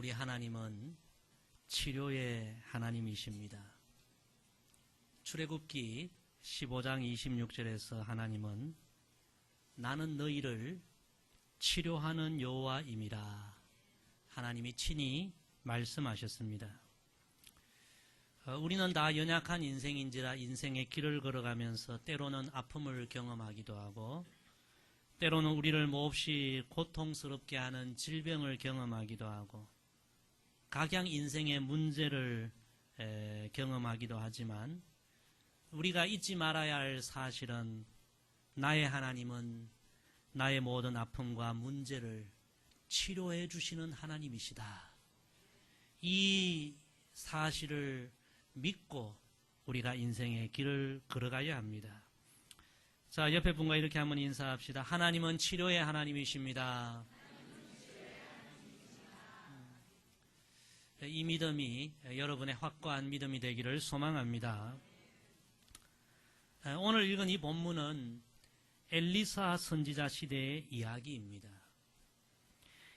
우리 하나님은 치료의 하나님이십니다. 출애굽기 15장 26절에서 하나님은 나는 너희를 치료하는 여호와임이라 하나님이 친히 말씀하셨습니다. 우리는 다 연약한 인생인지라 인생의 길을 걸어가면서 때로는 아픔을 경험하기도 하고 때로는 우리를 몹시 고통스럽게 하는 질병을 경험하기도 하고 각양 인생의 문제를 경험하기도 하지만 우리가 잊지 말아야 할 사실은 나의 하나님은 나의 모든 아픔과 문제를 치료해 주시는 하나님이시다. 이 사실을 믿고 우리가 인생의 길을 걸어가야 합니다. 자, 옆에 분과 이렇게 한번 인사합시다. 하나님은 치료의 하나님이십니다. 이 믿음이 여러분의 확고한 믿음이 되기를 소망합니다. 오늘 읽은 이 본문은 엘리사 선지자 시대의 이야기입니다.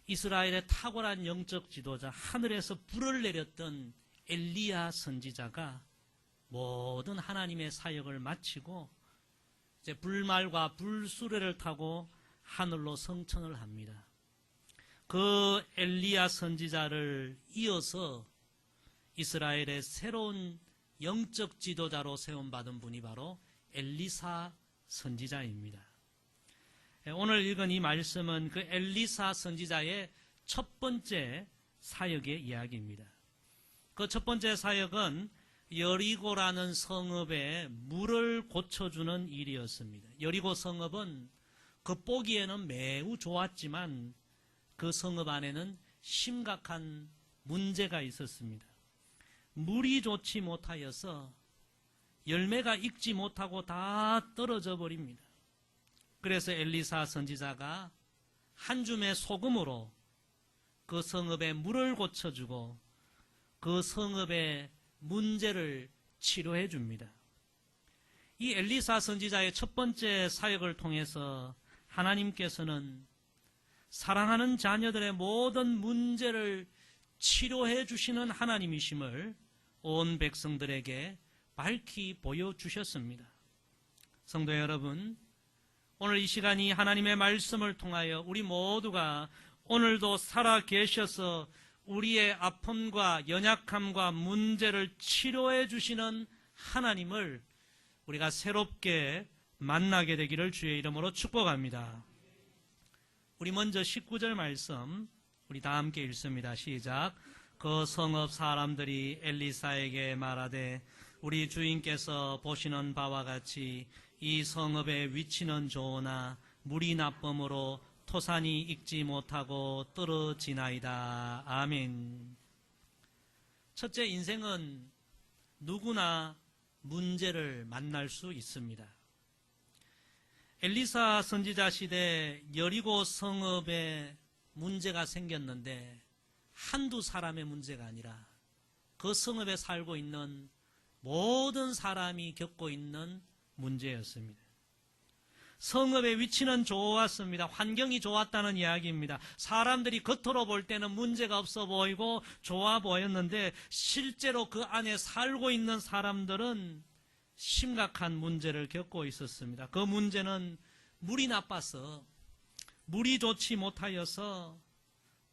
이스라엘의 탁월한 영적 지도자, 하늘에서 불을 내렸던 엘리야 선지자가 모든 하나님의 사역을 마치고 이제 불말과 불수레를 타고 하늘로 성천을 합니다. 그 엘리야 선지자를 이어서 이스라엘의 새로운 영적 지도자로 세움받은 분이 바로 엘리사 선지자입니다. 오늘 읽은 이 말씀은 그 엘리사 선지자의 첫 번째 사역의 이야기입니다. 그 첫 번째 사역은 여리고라는 성읍에 물을 고쳐주는 일이었습니다. 여리고 성읍은 겉보기에는 매우 좋았지만 그 성읍 안에는 심각한 문제가 있었습니다. 물이 좋지 못하여서 열매가 익지 못하고 다 떨어져 버립니다. 그래서 엘리사 선지자가 한 줌의 소금으로 그 성읍에 물을 고쳐주고 그 성읍의 문제를 치료해 줍니다. 이 엘리사 선지자의 첫 번째 사역을 통해서 하나님께서는 사랑하는 자녀들의 모든 문제를 치료해 주시는 하나님이심을 온 백성들에게 밝히 보여주셨습니다. 성도 여러분, 오늘 이 시간이 하나님의 말씀을 통하여 우리 모두가 오늘도 살아 계셔서 우리의 아픔과 연약함과 문제를 치료해 주시는 하나님을 우리가 새롭게 만나게 되기를 주의 이름으로 축복합니다. 우리 먼저 19절 말씀 우리 다 함께 읽습니다. 시작. 그 성읍 사람들이 엘리사에게 말하되 우리 주인께서 보시는 바와 같이 이 성읍의 위치는 좋으나 물이 나쁨으로 토산이 익지 못하고 떨어지나이다. 아멘. 첫째, 인생은 누구나 문제를 만날 수 있습니다. 엘리사 선지자 시대 여리고 성읍에 문제가 생겼는데 한두 사람의 문제가 아니라 그 성읍에 살고 있는 모든 사람이 겪고 있는 문제였습니다. 성읍의 위치는 좋았습니다. 환경이 좋았다는 이야기입니다. 사람들이 겉으로 볼 때는 문제가 없어 보이고 좋아 보였는데 실제로 그 안에 살고 있는 사람들은 심각한 문제를 겪고 있었습니다. 그 문제는 물이 나빠서 물이 좋지 못하여서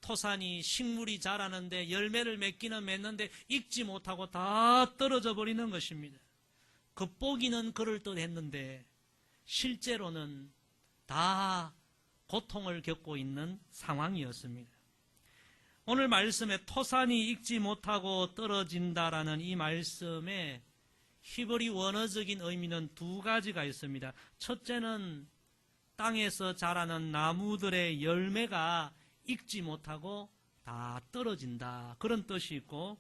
토산이 식물이 자라는데 열매를 맺기는 맺는데 익지 못하고 다 떨어져 버리는 것입니다. 겉보기는 그럴듯했는데 실제로는 다 고통을 겪고 있는 상황이었습니다. 오늘 말씀에 토산이 익지 못하고 떨어진다라는 이 말씀에 히브리 원어적인 의미는 두 가지가 있습니다. 첫째는 땅에서 자라는 나무들의 열매가 익지 못하고 다 떨어진다, 그런 뜻이 있고,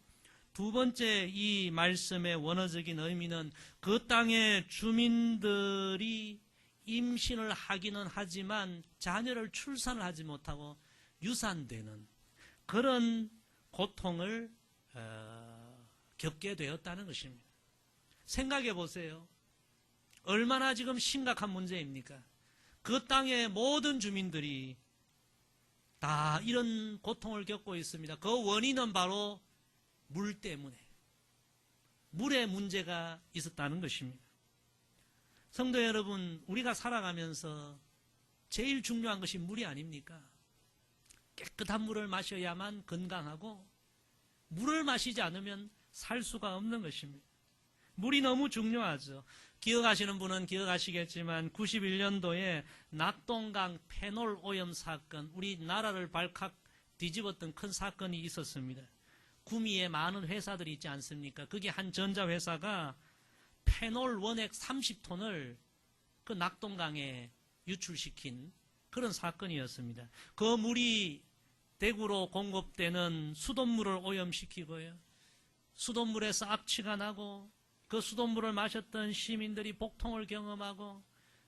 두 번째 이 말씀의 원어적인 의미는 그 땅의 주민들이 임신을 하기는 하지만 자녀를 출산을 하지 못하고 유산되는 그런 고통을 겪게 되었다는 것입니다. 생각해 보세요. 얼마나 지금 심각한 문제입니까? 그 땅의 모든 주민들이 다 이런 고통을 겪고 있습니다. 그 원인은 바로 물 때문에, 물의 문제가 있었다는 것입니다. 성도 여러분, 우리가 살아가면서 제일 중요한 것이 물이 아닙니까? 깨끗한 물을 마셔야만 건강하고, 물을 마시지 않으면 살 수가 없는 것입니다. 물이 너무 중요하죠. 기억하시는 분은 기억하시겠지만 91년도에 낙동강 페놀 오염 사건, 우리나라를 발칵 뒤집었던 큰 사건이 있었습니다. 구미에 많은 회사들이 있지 않습니까? 그게 한 전자회사가 페놀 원액 30톤을 그 낙동강에 유출시킨 그런 사건이었습니다. 그 물이 대구로 공급되는 수돗물을 오염시키고요, 수돗물에서 악취가 나고, 그 수돗물을 마셨던 시민들이 복통을 경험하고,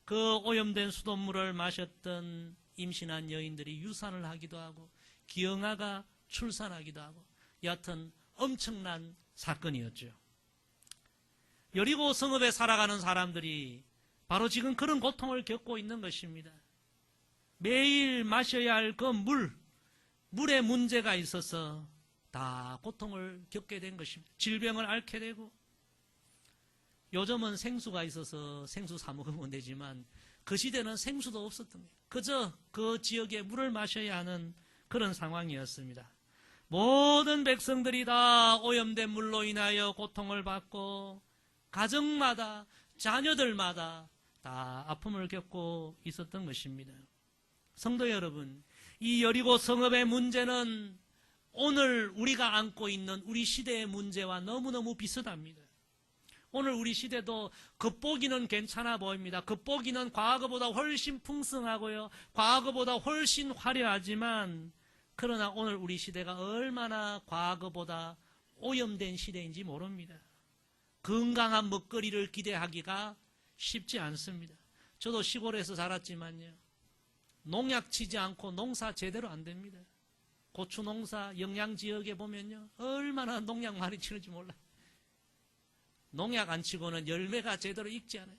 그 오염된 수돗물을 마셨던 임신한 여인들이 유산을 하기도 하고, 기형아가 출산하기도 하고, 여하튼 엄청난 사건이었죠. 여리고 성읍에 살아가는 사람들이 바로 지금 그런 고통을 겪고 있는 것입니다. 매일 마셔야 할 그 물에 문제가 있어서 다 고통을 겪게 된 것입니다. 질병을 앓게 되고, 요즘은 생수가 있어서 생수 사 먹으면 되지만 그 시대는 생수도 없었던 거예요. 그저 그 지역에 물을 마셔야 하는 그런 상황이었습니다. 모든 백성들이 다 오염된 물로 인하여 고통을 받고, 가정마다, 자녀들마다 다 아픔을 겪고 있었던 것입니다. 성도 여러분, 이 여리고 성읍의 문제는 오늘 우리가 안고 있는 우리 시대의 문제와 너무너무 비슷합니다. 오늘 우리 시대도 겉보기는 괜찮아 보입니다. 겉보기는 과거보다 훨씬 풍성하고요, 과거보다 훨씬 화려하지만, 그러나 오늘 우리 시대가 얼마나 과거보다 오염된 시대인지 모릅니다. 건강한 먹거리를 기대하기가 쉽지 않습니다. 저도 시골에서 자랐지만요, 농약 치지 않고 농사 제대로 안 됩니다. 고추 농사 영양지역에 보면요, 얼마나 농약 많이 치는지 몰라요. 농약 안 치고는 열매가 제대로 익지 않아요.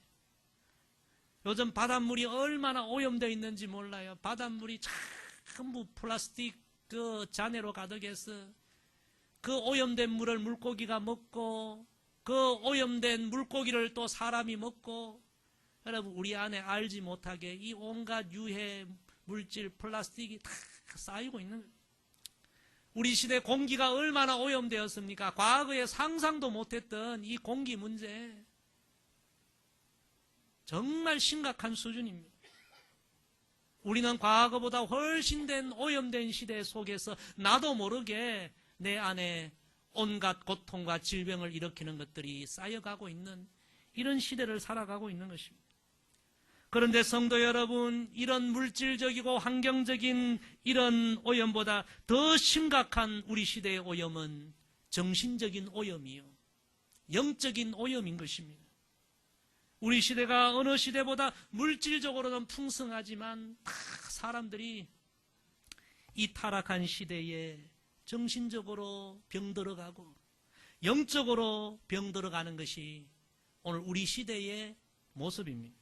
요즘 바닷물이 얼마나 오염되어 있는지 몰라요. 바닷물이 전부 플라스틱 그 잔해로 가득해서 그 오염된 물을 물고기가 먹고, 그 오염된 물고기를 또 사람이 먹고, 여러분, 우리 안에 알지 못하게 이 온갖 유해 물질, 플라스틱이 다 쌓이고 있는 거예요. 우리 시대 공기가 얼마나 오염되었습니까? 과거에 상상도 못했던 이 공기 문제, 정말 심각한 수준입니다. 우리는 과거보다 훨씬 된 오염된 시대 속에서 나도 모르게 내 안에 온갖 고통과 질병을 일으키는 것들이 쌓여가고 있는 이런 시대를 살아가고 있는 것입니다. 그런데 성도 여러분, 이런 물질적이고 환경적인 이런 오염보다 더 심각한 우리 시대의 오염은 정신적인 오염이요, 영적인 오염인 것입니다. 우리 시대가 어느 시대보다 물질적으로는 풍성하지만 다 사람들이 이 타락한 시대에 정신적으로 병들어가고 영적으로 병들어가는 것이 오늘 우리 시대의 모습입니다.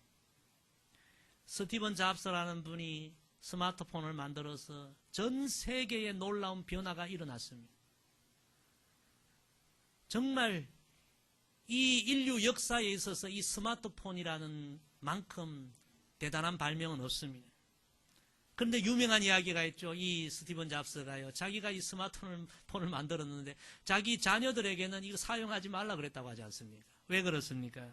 스티븐 잡스라는 분이 스마트폰을 만들어서 전 세계에 놀라운 변화가 일어났습니다. 정말 이 인류 역사에 있어서 이 스마트폰이라는 만큼 대단한 발명은 없습니다. 그런데 유명한 이야기가 있죠. 이 스티븐 잡스가요, 자기가 이 스마트폰을 만들었는데 자기 자녀들에게는 이거 사용하지 말라 그랬다고 하지 않습니까? 왜 그렇습니까?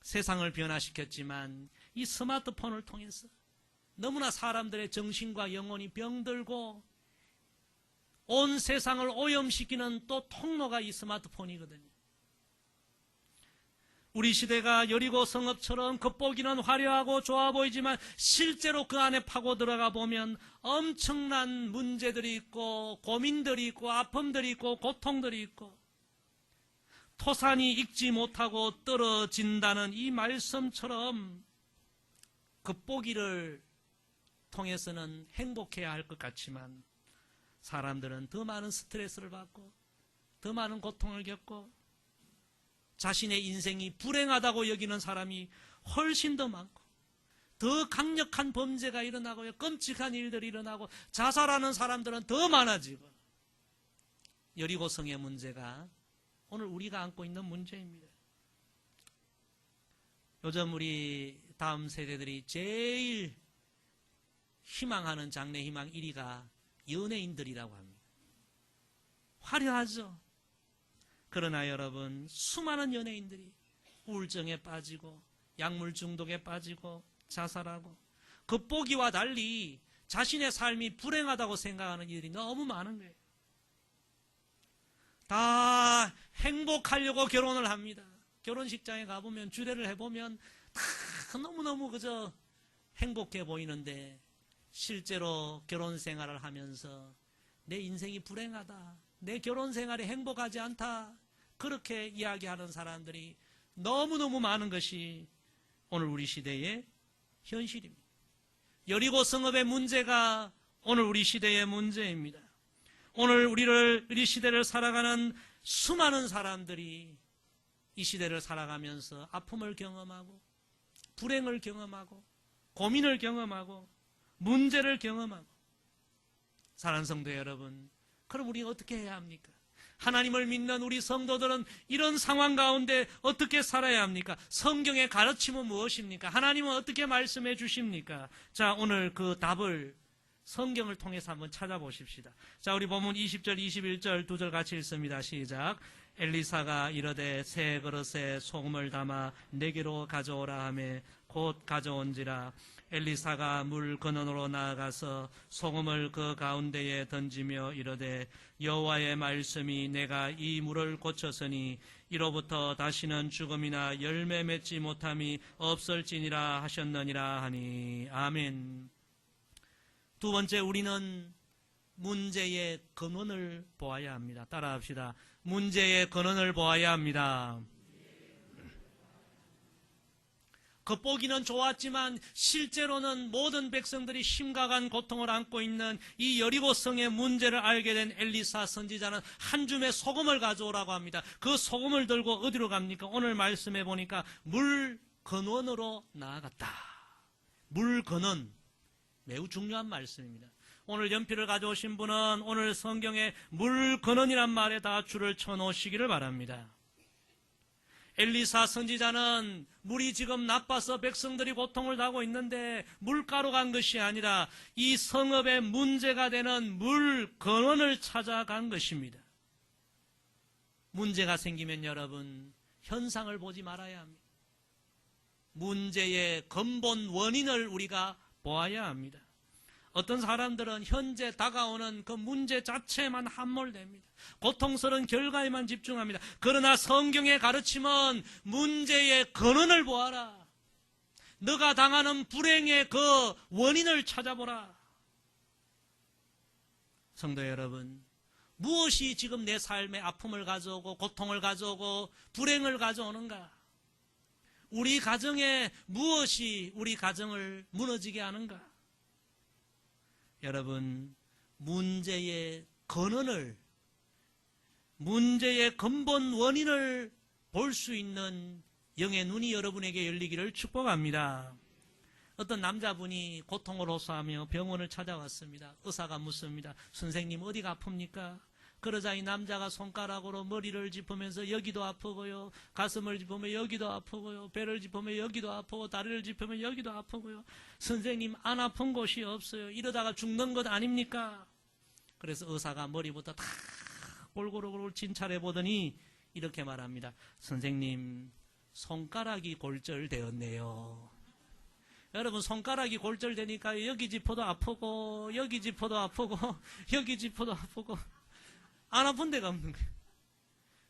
세상을 변화시켰지만 이 스마트폰을 통해서 너무나 사람들의 정신과 영혼이 병들고 온 세상을 오염시키는 또 통로가 이 스마트폰이거든요. 우리 시대가 여리고 성읍처럼 겉보기는 화려하고 좋아 보이지만 실제로 그 안에 파고 들어가 보면 엄청난 문제들이 있고 고민들이 있고 아픔들이 있고 고통들이 있고, 토산이 익지 못하고 떨어진다는 이 말씀처럼 겉보기를 통해서는 행복해야 할 것 같지만 사람들은 더 많은 스트레스를 받고 더 많은 고통을 겪고 자신의 인생이 불행하다고 여기는 사람이 훨씬 더 많고, 더 강력한 범죄가 일어나고요. 끔찍한 일들이 일어나고 자살하는 사람들은 더 많아지고 여리고성의 문제가 오늘 우리가 안고 있는 문제입니다. 요즘 우리 다음 세대들이 제일 희망하는 장래 희망 1위가 연예인들이라고 합니다. 화려하죠. 그러나 여러분, 수많은 연예인들이 우울증에 빠지고 약물 중독에 빠지고 자살하고 겉보기와 달리 자신의 삶이 불행하다고 생각하는 이들이 너무 많은 거예요. 다 행복하려고 결혼을 합니다. 결혼식장에 가보면 주례를 해보면 다 너무너무 그저 행복해 보이는데 실제로 결혼 생활을 하면서 내 인생이 불행하다, 내 결혼 생활이 행복하지 않다, 그렇게 이야기하는 사람들이 너무너무 많은 것이 오늘 우리 시대의 현실입니다. 여리고 성읍의 문제가 오늘 우리 시대의 문제입니다. 오늘 우리 시대를 살아가는 수많은 사람들이 이 시대를 살아가면서 아픔을 경험하고 불행을 경험하고 고민을 경험하고 문제를 경험하고, 사랑하는 성도 여러분, 그럼 우리가 어떻게 해야 합니까? 하나님을 믿는 우리 성도들은 이런 상황 가운데 어떻게 살아야 합니까? 성경의 가르침은 무엇입니까? 하나님은 어떻게 말씀해 주십니까? 자, 오늘 그 답을 성경을 통해서 한번 찾아보십시다. 자, 우리 본문 20절, 21절 두 절 같이 읽습니다. 시작. 엘리사가 이르되 새 그릇에 소금을 담아 내게로 가져오라 하매 곧 가져온지라. 엘리사가 물 근원으로 나아가서 소금을 그 가운데에 던지며 이르되 여호와의 말씀이 내가 이 물을 고쳤으니 이로부터 다시는 죽음이나 열매 맺지 못함이 없을지니라 하셨느니라 하니. 아멘. 두 번째, 우리는 문제의 근원을 보아야 합니다. 따라합시다. 문제의 근원을 보아야 합니다. 겉보기는 좋았지만 실제로는 모든 백성들이 심각한 고통을 안고 있는 이 여리고성의 문제를 알게 된 엘리사 선지자는 한 줌의 소금을 가져오라고 합니다. 그 소금을 들고 어디로 갑니까? 오늘 말씀해 보니까 물 근원으로 나아갔다. 물 근원, 매우 중요한 말씀입니다. 오늘 연필을 가져오신 분은 오늘 성경에 물 근원이란 말에다 줄을 쳐놓으시기를 바랍니다. 엘리사 선지자는 물이 지금 나빠서 백성들이 고통을 당하고 있는데 물가로 간 것이 아니라 이 성읍의 문제가 되는 물 근원을 찾아간 것입니다. 문제가 생기면 여러분, 현상을 보지 말아야 합니다. 문제의 근본 원인을 우리가 보아야 합니다. 어떤 사람들은 현재 다가오는 그 문제 자체에만 함몰됩니다. 고통스러운 결과에만 집중합니다. 그러나 성경의 가르침은 문제의 근원을 보아라. 너가 당하는 불행의 그 원인을 찾아보라. 성도 여러분, 무엇이 지금 내 삶에 아픔을 가져오고 고통을 가져오고 불행을 가져오는가? 우리 가정에 무엇이 우리 가정을 무너지게 하는가? 여러분, 문제의 근원을, 문제의 근본 원인을 볼 수 있는 영의 눈이 여러분에게 열리기를 축복합니다. 어떤 남자분이 고통을 호소하며 병원을 찾아왔습니다. 의사가 묻습니다. 선생님, 어디가 아픕니까? 그러자 이 남자가 손가락으로 머리를 짚으면서 여기도 아프고요, 가슴을 짚으면 여기도 아프고요, 배를 짚으면 여기도 아프고, 다리를 짚으면 여기도 아프고요. 선생님, 안 아픈 곳이 없어요. 이러다가 죽는 것 아닙니까? 그래서 의사가 머리부터 다 골고루 진찰해 보더니 이렇게 말합니다. 선생님, 손가락이 골절되었네요. 여러분, 손가락이 골절되니까 여기 짚어도 아프고 여기 짚어도 아프고 여기 짚어도 아프고 안 아픈 데가 없는 거예요.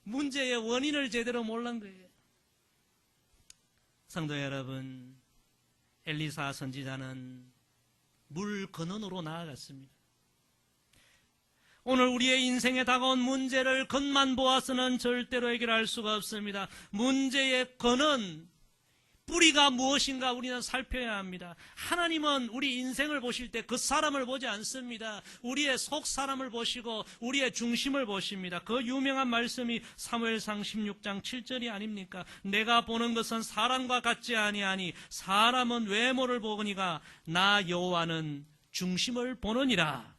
문제의 원인을 제대로 몰란 거예요. 성도 여러분, 엘리사 선지자는 물 근원으로 나아갔습니다. 오늘 우리의 인생에 다가온 문제를 겉만 보아서는 절대로 해결할 수가 없습니다. 문제의 근원, 뿌리가 무엇인가 우리는 살펴야 합니다. 하나님은 우리 인생을 보실 때 그 사람을 보지 않습니다. 우리의 속 사람을 보시고 우리의 중심을 보십니다. 그 유명한 말씀이 사무엘상 16장 7절이 아닙니까? 내가 보는 것은 사람과 같지 아니하니 사람은 외모를 보거니가 나 여호와는 중심을 보느니라.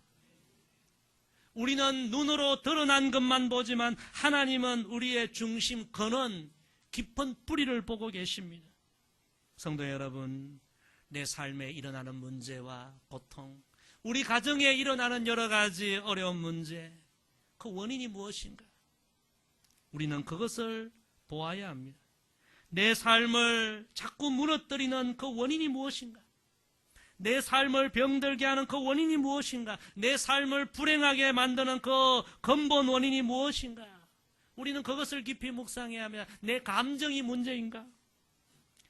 우리는 눈으로 드러난 것만 보지만 하나님은 우리의 중심 근원 깊은 뿌리를 보고 계십니다. 성도 여러분, 내 삶에 일어나는 문제와 고통, 우리 가정에 일어나는 여러 가지 어려운 문제, 그 원인이 무엇인가? 우리는 그것을 보아야 합니다. 내 삶을 자꾸 무너뜨리는 그 원인이 무엇인가? 내 삶을 병들게 하는 그 원인이 무엇인가? 내 삶을 불행하게 만드는 그 근본 원인이 무엇인가? 우리는 그것을 깊이 묵상해야 합니다. 내 감정이 문제인가?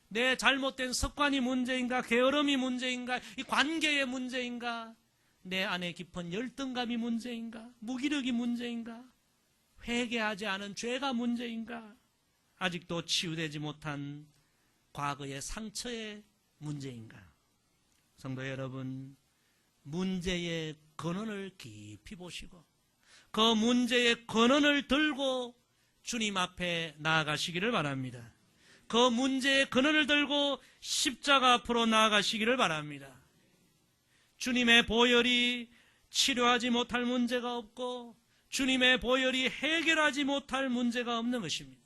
내 잘못된 습관이 문제인가? 게으름이 문제인가? 이 관계의 문제인가? 내 안에 깊은 열등감이 문제인가? 무기력이 문제인가? 회개하지 않은 죄가 문제인가? 아직도 치유되지 못한 과거의 상처의 문제인가? 성도 여러분, 문제의 근원을 깊이 보시고 그 문제의 근원을 들고 주님 앞에 나아가시기를 바랍니다. 그 문제의 근원을 들고 십자가 앞으로 나아가시기를 바랍니다. 주님의 보혈이 치료하지 못할 문제가 없고 주님의 보혈이 해결하지 못할 문제가 없는 것입니다.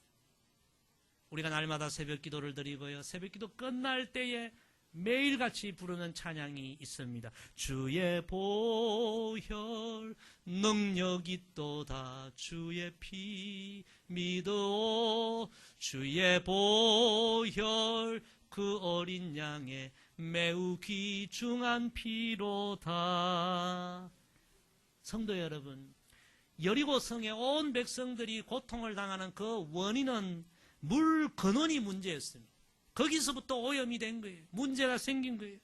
우리가 날마다 새벽 기도를 드리고요, 새벽 기도 끝날 때에 매일같이 부르는 찬양이 있습니다. 주의 보혈 능력이 있도다 주의 피 믿어 주의 보혈 그 어린 양의 매우 귀중한 피로다. 성도 여러분, 여리고 성의 온 백성들이 고통을 당하는 그 원인은 물 근원이 문제였습니다. 거기서부터 오염이 된 거예요. 문제가 생긴 거예요.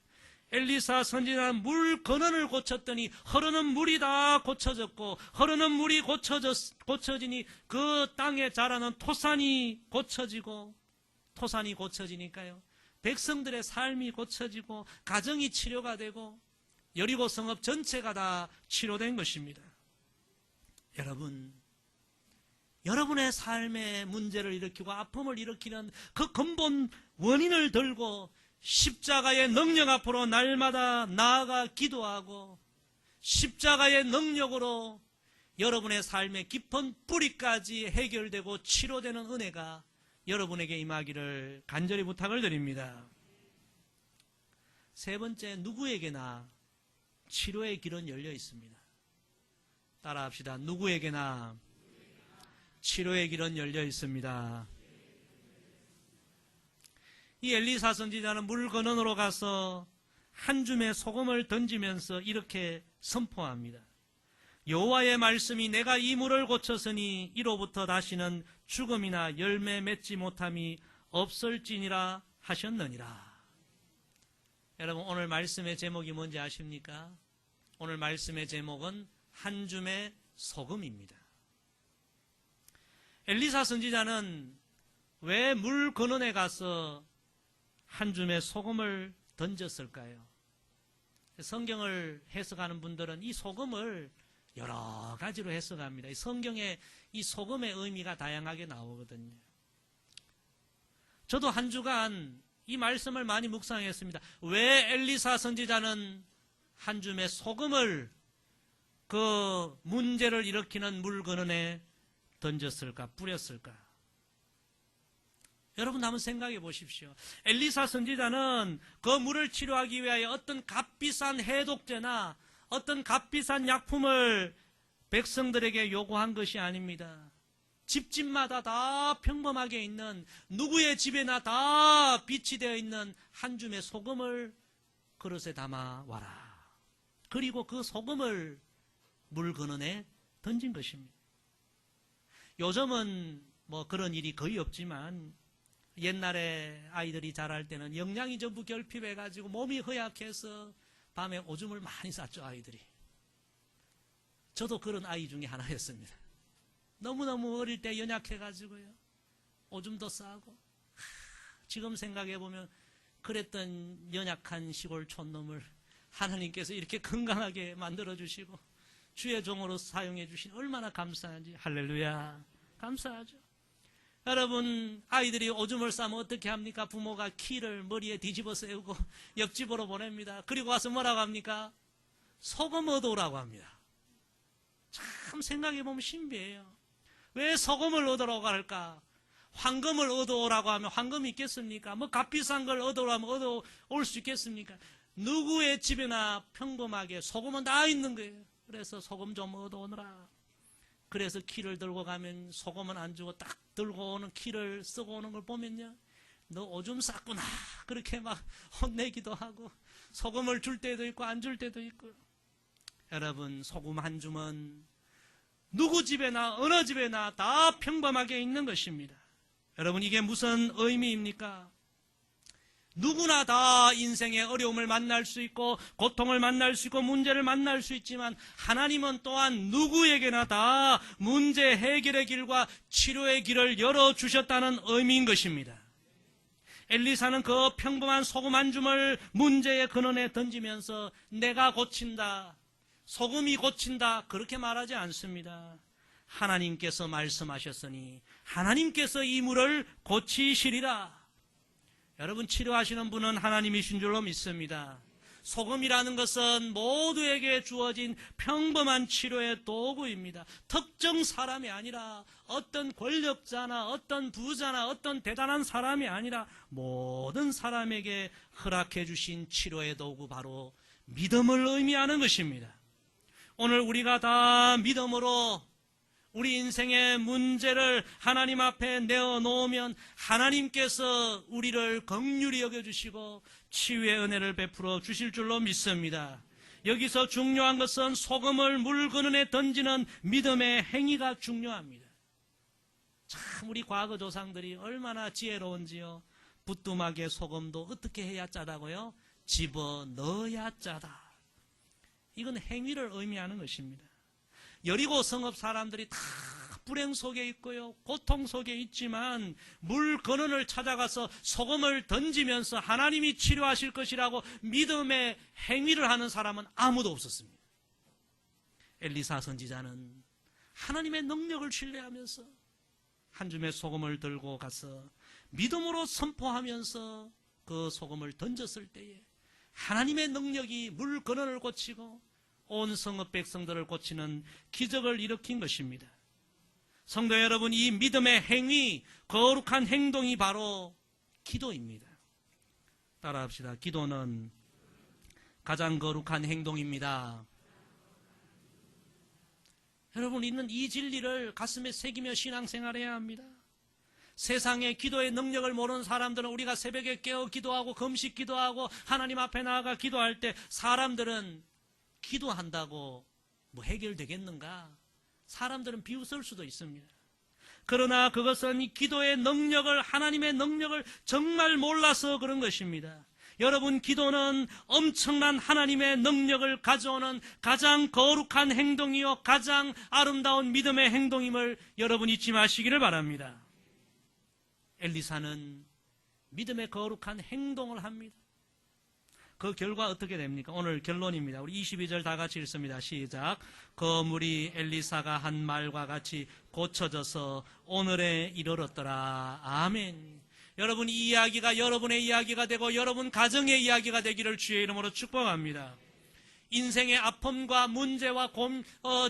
엘리사 선지자는 물 근원을 고쳤더니 흐르는 물이 다 고쳐졌고, 흐르는 물이 고쳐지니 그 땅에 자라는 토산이 고쳐지고, 토산이 고쳐지니까요, 백성들의 삶이 고쳐지고 가정이 치료가 되고 여리고 성읍 전체가 다 치료된 것입니다. 여러분, 여러분의 삶에 문제를 일으키고 아픔을 일으키는 그 근본 원인을 들고 십자가의 능력 앞으로 날마다 나아가 기도하고 십자가의 능력으로 여러분의 삶의 깊은 뿌리까지 해결되고 치료되는 은혜가 여러분에게 임하기를 간절히 부탁을 드립니다. 세 번째, 누구에게나 치료의 길은 열려 있습니다. 따라합시다. 누구에게나 치료의 길은 열려 있습니다. 이 엘리사 선지자는 물 근원으로 가서 한 줌의 소금을 던지면서 이렇게 선포합니다. 여호와의 말씀이 내가 이 물을 고쳤으니 이로부터 다시는 죽음이나 열매 맺지 못함이 없을지니라 하셨느니라. 여러분, 오늘 말씀의 제목이 뭔지 아십니까? 오늘 말씀의 제목은 한 줌의 소금입니다. 엘리사 선지자는 왜 물 근원에 가서 한 줌의 소금을 던졌을까요? 성경을 해석하는 분들은 이 소금을 여러 가지로 해석합니다. 성경에 이 소금의 의미가 다양하게 나오거든요. 저도 한 주간 이 말씀을 많이 묵상했습니다. 왜 엘리사 선지자는 한 줌의 소금을 그 문제를 일으키는 물 근원에 던졌을까, 뿌렸을까? 여러분 한번 생각해 보십시오. 엘리사 선지자는 그 물을 치료하기 위하여 어떤 값비싼 해독제나 어떤 값비싼 약품을 백성들에게 요구한 것이 아닙니다. 집집마다 다 평범하게 있는, 누구의 집에나 다 비치되어 있는 한 줌의 소금을 그릇에 담아 와라. 그리고 그 소금을 물 근원에 던진 것입니다. 요즘은 뭐 그런 일이 거의 없지만 옛날에 아이들이 자랄 때는 영양이 전부 결핍해가지고 몸이 허약해서 밤에 오줌을 많이 쌌죠, 아이들이. 저도 그런 아이 중에 하나였습니다. 너무너무 어릴 때 연약해가지고요, 오줌도 싸고 지금 생각해보면 그랬던 연약한 시골 촌놈을 하나님께서 이렇게 건강하게 만들어주시고 주의 종으로 사용해 주신 얼마나 감사한지. 할렐루야. 감사하죠. 여러분, 아이들이 오줌을 싸면 어떻게 합니까? 부모가 키를 머리에 뒤집어 세우고 옆집으로 보냅니다. 그리고 와서 뭐라고 합니까? 소금 얻어오라고 합니다. 참 생각해보면 신비해요. 왜 소금을 얻으라고 할까? 황금을 얻어오라고 하면 황금이 있겠습니까? 뭐 값비싼 걸 얻어오라면 얻어올 수 있겠습니까? 누구의 집에나 평범하게 소금은 다 있는 거예요. 그래서 소금 좀 얻어오느라. 그래서 키를 들고 가면 소금은 안 주고 딱 들고 오는 키를 쓰고 오는 걸 보면요, 너 오줌 쌌구나 그렇게 막 혼내기도 하고, 소금을 줄 때도 있고 안 줄 때도 있고. 여러분, 소금 한 줌은 누구 집에나 어느 집에나 다 평범하게 있는 것입니다. 여러분, 이게 무슨 의미입니까? 누구나 다 인생의 어려움을 만날 수 있고 고통을 만날 수 있고 문제를 만날 수 있지만, 하나님은 또한 누구에게나 다 문제 해결의 길과 치료의 길을 열어주셨다는 의미인 것입니다. 엘리사는 그 평범한 소금 한 줌을 문제의 근원에 던지면서 내가 고친다, 소금이 고친다, 그렇게 말하지 않습니다. 하나님께서 말씀하셨으니 하나님께서 이 물을 고치시리라. 여러분, 치료하시는 분은 하나님이신 줄로 믿습니다. 소금이라는 것은 모두에게 주어진 평범한 치료의 도구입니다. 특정 사람이 아니라, 어떤 권력자나 어떤 부자나 어떤 대단한 사람이 아니라 모든 사람에게 허락해 주신 치료의 도구, 바로 믿음을 의미하는 것입니다. 오늘 우리가 다 믿음으로 우리 인생의 문제를 하나님 앞에 내어놓으면 하나님께서 우리를 긍휼히 여겨주시고 치유의 은혜를 베풀어 주실 줄로 믿습니다. 여기서 중요한 것은 소금을 물 근원에 던지는 믿음의 행위가 중요합니다. 참 우리 과거 조상들이 얼마나 지혜로운지요. 부뚜막에 소금도 어떻게 해야 짜다고요? 집어넣어야 짜다. 이건 행위를 의미하는 것입니다. 여리고 성읍 사람들이 다 불행 속에 있고요, 고통 속에 있지만 물 근원을 찾아가서 소금을 던지면서 하나님이 치료하실 것이라고 믿음의 행위를 하는 사람은 아무도 없었습니다. 엘리사 선지자는 하나님의 능력을 신뢰하면서 한 줌의 소금을 들고 가서 믿음으로 선포하면서 그 소금을 던졌을 때에 하나님의 능력이 물 근원을 고치고 온 성읍 백성들을 고치는 기적을 일으킨 것입니다. 성도 여러분, 이 믿음의 행위, 거룩한 행동이 바로 기도입니다. 따라합시다. 기도는 가장 거룩한 행동입니다. 여러분, 우리는 이 진리를 가슴에 새기며 신앙생활해야 합니다. 세상에 기도의 능력을 모르는 사람들은, 우리가 새벽에 깨어 기도하고 금식 기도하고 하나님 앞에 나아가 기도할 때 사람들은 기도한다고 뭐 해결되겠는가? 사람들은 비웃을 수도 있습니다. 그러나 그것은 이 기도의 능력을, 하나님의 능력을 정말 몰라서 그런 것입니다. 여러분, 기도는 엄청난 하나님의 능력을 가져오는 가장 거룩한 행동이요, 가장 아름다운 믿음의 행동임을 여러분 잊지 마시기를 바랍니다. 엘리사는 믿음의 거룩한 행동을 합니다. 그 결과 어떻게 됩니까? 오늘 결론입니다. 우리 22절 다 같이 읽습니다. 시작. 그 물이 엘리사가 한 말과 같이 고쳐져서 오늘에 이르렀더라. 아멘. 여러분, 이 이야기가 여러분의 이야기가 되고 여러분 가정의 이야기가 되기를 주의 이름으로 축복합니다. 인생의 아픔과 문제와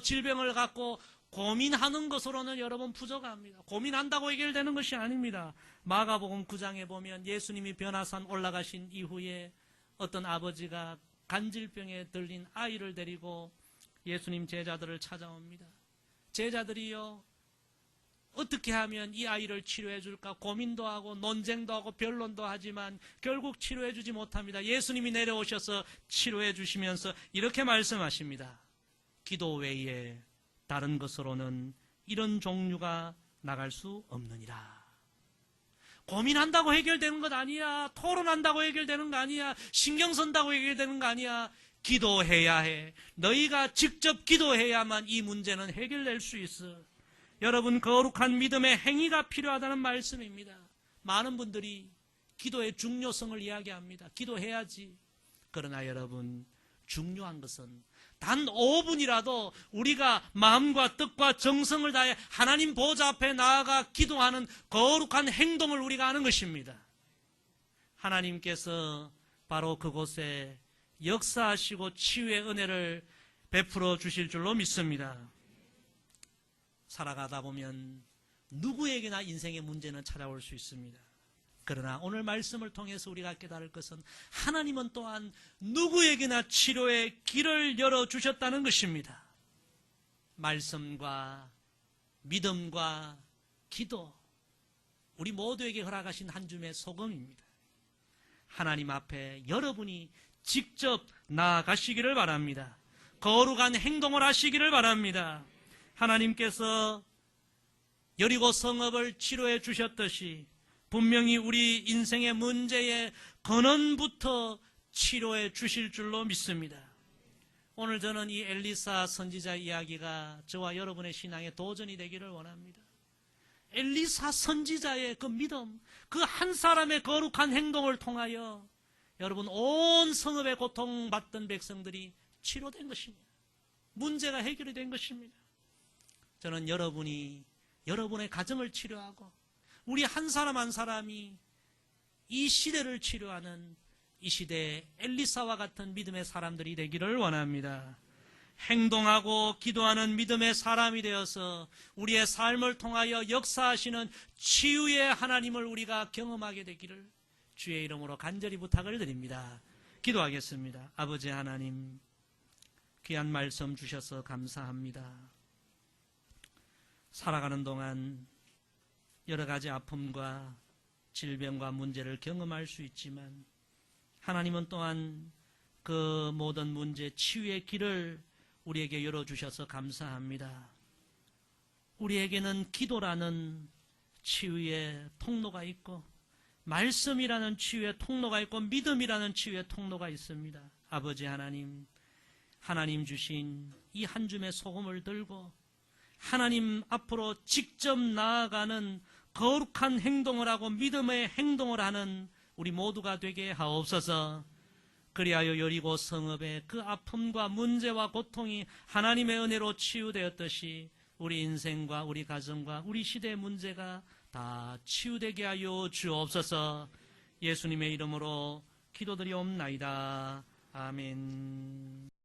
질병을 갖고 고민하는 것으로는 여러분 부족합니다. 고민한다고 해결되는 것이 아닙니다. 마가복음 9장에 보면 예수님이 변화산 올라가신 이후에 어떤 아버지가 간질병에 들린 아이를 데리고 예수님 제자들을 찾아옵니다. 제자들이요, 어떻게 하면 이 아이를 치료해 줄까 고민도 하고 논쟁도 하고 변론도 하지만 결국 치료해 주지 못합니다. 예수님이 내려오셔서 치료해 주시면서 이렇게 말씀하십니다. 기도 외에 다른 것으로는 이런 종류가 나갈 수 없느니라. 고민한다고 해결되는 것 아니야. 토론한다고 해결되는 거 아니야. 신경 쓴다고 해결되는 거 아니야. 기도해야 해. 너희가 직접 기도해야만 이 문제는 해결될 수 있어. 여러분, 거룩한 믿음의 행위가 필요하다는 말씀입니다. 많은 분들이 기도의 중요성을 이야기합니다. 기도해야지. 그러나 여러분, 중요한 것은 단 5분이라도 우리가 마음과 뜻과 정성을 다해 하나님 보좌 앞에 나아가 기도하는 거룩한 행동을 우리가 하는 것입니다. 하나님께서 바로 그곳에 역사하시고 치유의 은혜를 베풀어 주실 줄로 믿습니다. 살아가다 보면 누구에게나 인생의 문제는 찾아올 수 있습니다. 그러나 오늘 말씀을 통해서 우리가 깨달을 것은 하나님은 또한 누구에게나 치료의 길을 열어주셨다는 것입니다. 말씀과 믿음과 기도, 우리 모두에게 허락하신 한 줌의 소금입니다. 하나님 앞에 여러분이 직접 나아가시기를 바랍니다. 거룩한 행동을 하시기를 바랍니다. 하나님께서 여리고 성읍을 치료해 주셨듯이 분명히 우리 인생의 문제의 근원부터 치료해 주실 줄로 믿습니다. 오늘 저는 이 엘리사 선지자 이야기가 저와 여러분의 신앙의 도전이 되기를 원합니다. 엘리사 선지자의 그 믿음, 그 한 사람의 거룩한 행동을 통하여 여러분 온 성읍의 고통받던 백성들이 치료된 것입니다. 문제가 해결이 된 것입니다. 저는 여러분이 여러분의 가정을 치료하고 우리 한 사람 한 사람이 이 시대를 치료하는 이 시대의 엘리사와 같은 믿음의 사람들이 되기를 원합니다. 행동하고 기도하는 믿음의 사람이 되어서 우리의 삶을 통하여 역사하시는 치유의 하나님을 우리가 경험하게 되기를 주의 이름으로 간절히 부탁을 드립니다. 기도하겠습니다. 아버지 하나님, 귀한 말씀 주셔서 감사합니다. 살아가는 동안 여러 가지 아픔과 질병과 문제를 경험할 수 있지만 하나님은 또한 그 모든 문제 치유의 길을 우리에게 열어주셔서 감사합니다. 우리에게는 기도라는 치유의 통로가 있고 말씀이라는 치유의 통로가 있고 믿음이라는 치유의 통로가 있습니다. 아버지 하나님, 하나님 주신 이 한 줌의 소금을 들고 하나님 앞으로 직접 나아가는 거룩한 행동을 하고 믿음의 행동을 하는 우리 모두가 되게 하옵소서. 그리하여 여리고 성읍의 그 아픔과 문제와 고통이 하나님의 은혜로 치유되었듯이 우리 인생과 우리 가정과 우리 시대의 문제가 다 치유되게 하여 주옵소서. 예수님의 이름으로 기도드리옵나이다. 아멘.